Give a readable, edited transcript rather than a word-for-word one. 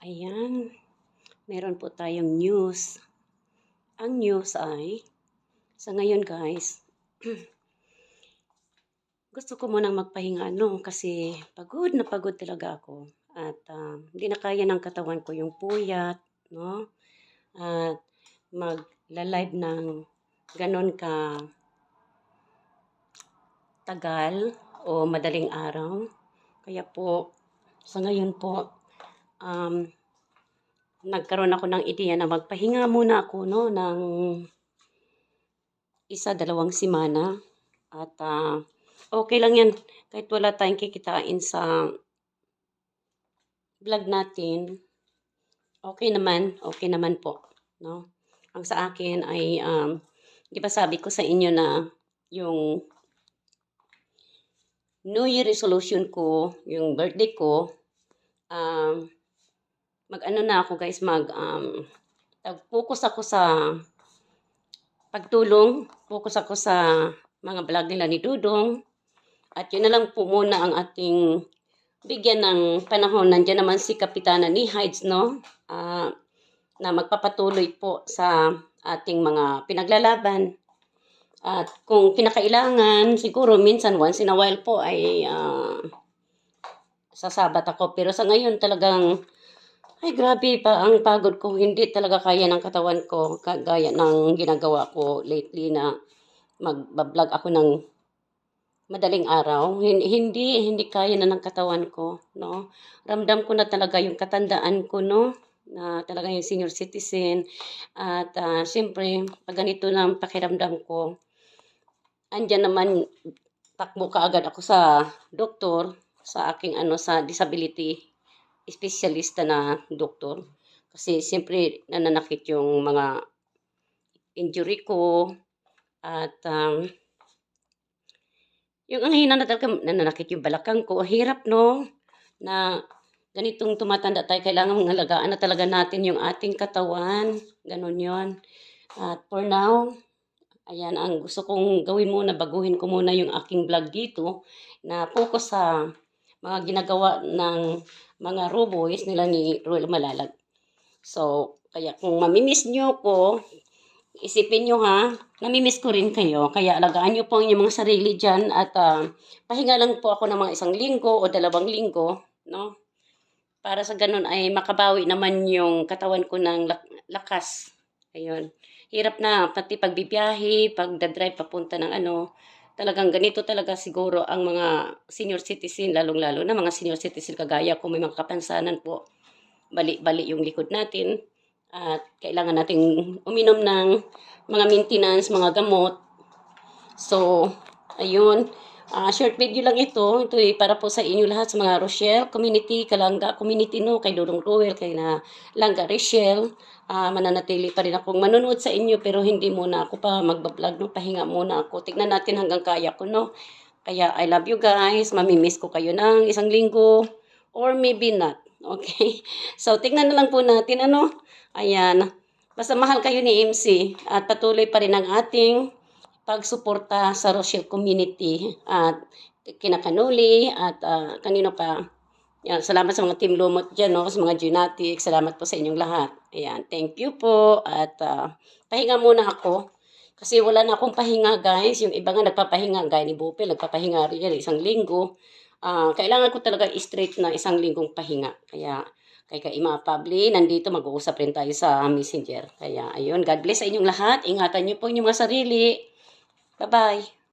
Ayan, meron po tayong news. Ang news ay, sa ngayon guys, gusto ko munang magpahinga kasi pagod talaga ako. At hindi na kaya ng katawan ko yung puyat, no? At magla-live ng ganon ka tagal o madaling araw. Kaya po, sa ngayon po, nagkaroon ako ng ideya na magpahinga muna ako ng 1-2 semana. At okay lang yan kahit wala tayong kikitain sa vlog natin. Okay naman po, no? Ang sa akin ay di ba sabi ko sa inyo na yung New Year resolution ko, yung birthday ko, mag-ano na ako guys, focus ako sa pagtulong, focus ako sa mga vlog nila ni Dudong. At yun na lang po muna ang ating bigyan ng panahon. Nandiyan naman si Kapitana ni Hides, no? Na magpapatuloy po sa ating mga pinaglalaban. At kung kinakailangan, siguro minsan once in a while po ay sasabat ako. Pero sa ngayon talagang, ay grabe pa ang pagod ko. Hindi talaga kaya ng katawan ko. Kagaya ng ginagawa ko lately na mag-vlog ako ng madaling araw. Hindi kaya na ng katawan ko, no? Ramdam ko na talaga yung katandaan ko, no? Na talaga yung senior citizen. At siyempre, pag ganito na ang pakiramdam ko, andyan naman, takbo ka agad ako sa doktor, sa aking sa disability specialista na doktor. Kasi siyempre, nananakit yung mga injury ko. At yung ang hina na talaga, nananakit yung balakang ko. Hirap, no? Na ganitong tumatanda tayo, kailangan ngalagaan na talaga natin yung ating katawan. Ganon yon. At for now, ayan, ang gusto kong gawin muna, baguhin ko muna yung aking vlog dito na focus sa mga ginagawa ng mga raw boys nila ni Ruel Malalag. So, kaya kung mamimiss nyo ko, isipin nyo ha, namimiss ko rin kayo. Kaya alagaan nyo po ang inyong mga sarili dyan at pahinga lang po ako ng mga 1 linggo o 2 linggo, no? Para sa ganun ay makabawi naman yung katawan ko ng lakas. Ayun. Hirap na, pati pagbibiyahe, pagdadrive papunta ng talagang ganito talaga siguro ang mga senior citizen, lalong-lalo na mga senior citizen kagaya ko, may mga kapansanan po. Bali-bali yung likod natin. At kailangan nating uminom ng mga maintenance, mga gamot. So, ayun. Short video lang ito. Ito ay para po sa inyo lahat sa mga Rochelle community, Kalanga community, no? Kay Dudong Ruel, kay na Langga Rochelle. Mananatili pa rin akong manonood sa inyo pero hindi muna ako pa magbablog, no? Pahinga muna ako. Tignan natin hanggang kaya ko, no? Kaya I love you guys. Mamimiss ko kayo ng 1 linggo or maybe not. Okay? So, tignan na lang po natin, Ayan. Basta mahal kayo ni MC at patuloy pa rin ang ating pagsuporta sa Rochelle community at kinakanuli at kanino pa. Yan, salamat sa mga Team Lumot dyan, no? Sa mga Genetics. Salamat po sa inyong lahat. Ayan, thank you po. At pahinga muna ako. Kasi wala na akong pahinga, guys. Yung iba nga nagpapahinga, gaya ni Bupel, nagpapahinga rin 1 linggo. Kailangan ko talaga straight na 1 linggong pahinga. Kaya kay Ima Pabli, nandito mag-uusap rin tayo sa Messenger. Kaya ayun, God bless sa inyong lahat. Ingatan niyo po inyong mga sarili. Bye-bye.